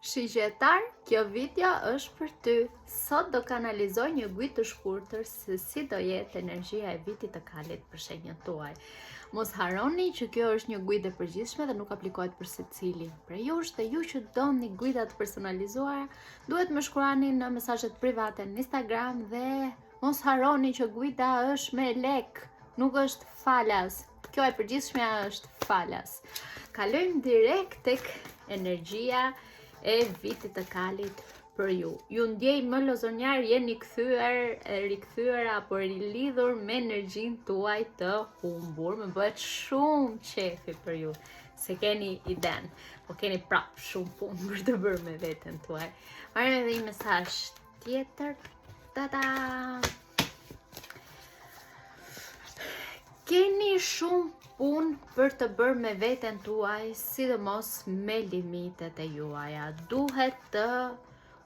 Shigjetar, kjo video është për ty. Sot do kanalizoj një gujë të shkurtër se si do jetë energjia e vitit të kalit për shenjën tuaj. Mos harroni që kjo është një gujë e përgjithshme dhe nuk aplikohet për secilin prej jush, dhe ju që doni gujda të personalizuara, duhet më shkruani në mesazhet private në Instagram dhe mos harroni që gujda është me lek, nuk është falas. Kjo e përgjithshmja është falas. Kalojmë direkt tek energjia e vitit të kalit për ju. Ju ndjej më lozonjar, jeni rikthyer apo rilidhur me energjinë tuaj të humbur. Më bëhet shumë qefi për ju, se keni iden, po keni prap shumë punë për të bërë me veten tuaj. Marrim edhe një mesazh tjetër. Tada! Keni shumë punë për të bërë me veten tuaj, sidomos me limitet e juaja. Duhet të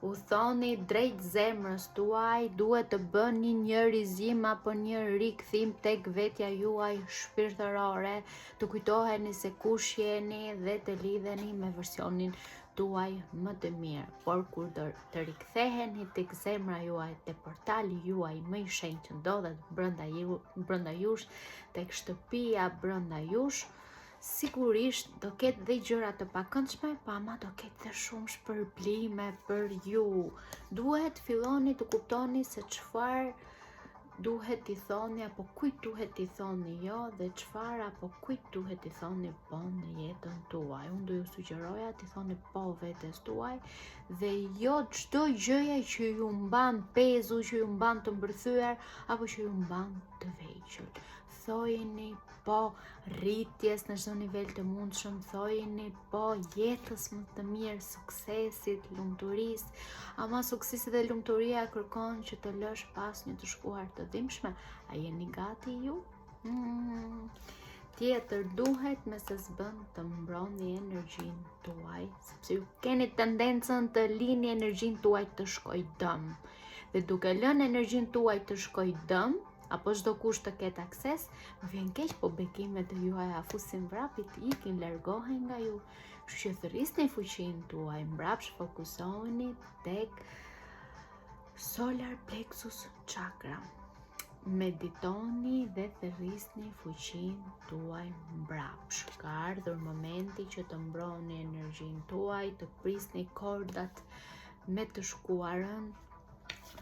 u thoni drejt zemrës tuaj, duhet të bëni një rizim apo një rikthim tek vetja juaj shpirtërore, të kujtoheni se kush jeni dhe të lidheni me versionin tuaj më të mirë. Por kur të riktheheni tek zemra juaj, te portali juaj më i shenjtë që ndodhet brenda jush, tek shtëpia brenda jush, sigurisht do ketë dhe gjëra të pakëndshme, pa ama do ketë dhe shumë shpërblime për ju. Duhet filloni të kuptoni se çfarë duhet t'i thoni apo kujt duhet t'i thoni jo, dhe çfarë apo kujt duhet t'i thoni po në jetën tuaj. Unë do ju sugjeroja t'i thoni po vetes tuaj dhe jo çdo gjëje që ju mban pezu, që ju mban të mbërthyer apo që ju mban të vegjël. Thojeni po rritjes në çdo nivel të mundshëm, thojeni po jetës më të mirë, suksesit, lumturisë. Ama suksesi dhe lumturia kërkon që të lësh pas një të shkuar të dhimbshme. A jeni gati ju? Tjetër, duhet me se s'bën të mbroni energjinë tuaj, sepse ju keni tendencën të lini energjinë tuaj të shkoj dëm. Dhe duke lënë energjinë tuaj të shkoj dëm, apo çdo kush të ketë akses, më vjen keq, po bekimet e juaja fusin vrapit, ikin, largohen nga ju. Kështu që thërrisni fuqinë tuaj, mbrapsht fokusoheni tek solar plexus chakra. Meditoni dhe thërrisni fuqinë tuaj mbrapsht. Ka ardhur momenti që të mbroni energjinë tuaj, të prisni kordat me të shkuarën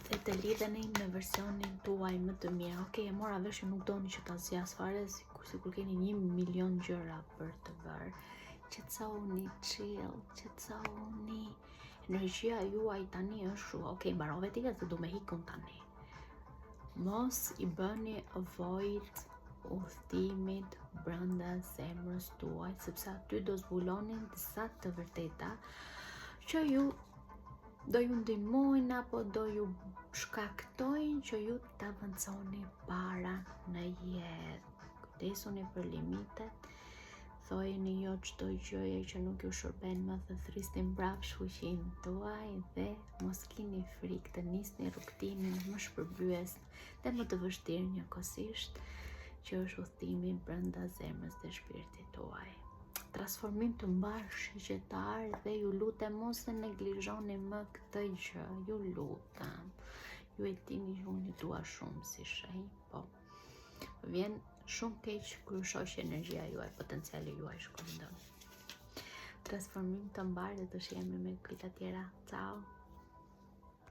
dhe të lidheni me versionin tuaj më të mirë. Okej, e mora vesh që nuk doni që ta zjas fare, sikur keni 1.000.000 gjëra për të bërë. Qetësoni, chill, qetësoni. Energjia juaj tani është shu. Okej, mbarove ti se du me hikun tani. Mos i bëni avoid udhëtimit brenda zemrës tuaj, sepse aty do zbulonin disa të vërteta që ju do ju ndihmojnë apo do ju shkaktojnë që ju të avanconi para në jetë. Kujdesuni për limitet, thojeni jo çdo gjëje që nuk ju shërben më, të thrisni mbrapsht fuqinë tuaj dhe mos keni frikë të nisni rrugtimin më shpërbyes dhe më të vështirë njëkohësisht, që është udhëtimi brenda zemrës dhe shpirtit tuaj. Transformim të mbar shigjetar dhe ju lutem mos e neglizhoni më këtë gjë, ju lutem. Ju e dini që unë ju dua shumë si shenjë, po vjen shumë keq kur shoh që energjia juaj, potenciali juaj shkon dëm. Transformim të mbar dhe të shihemi me kujt tjera. Ciao.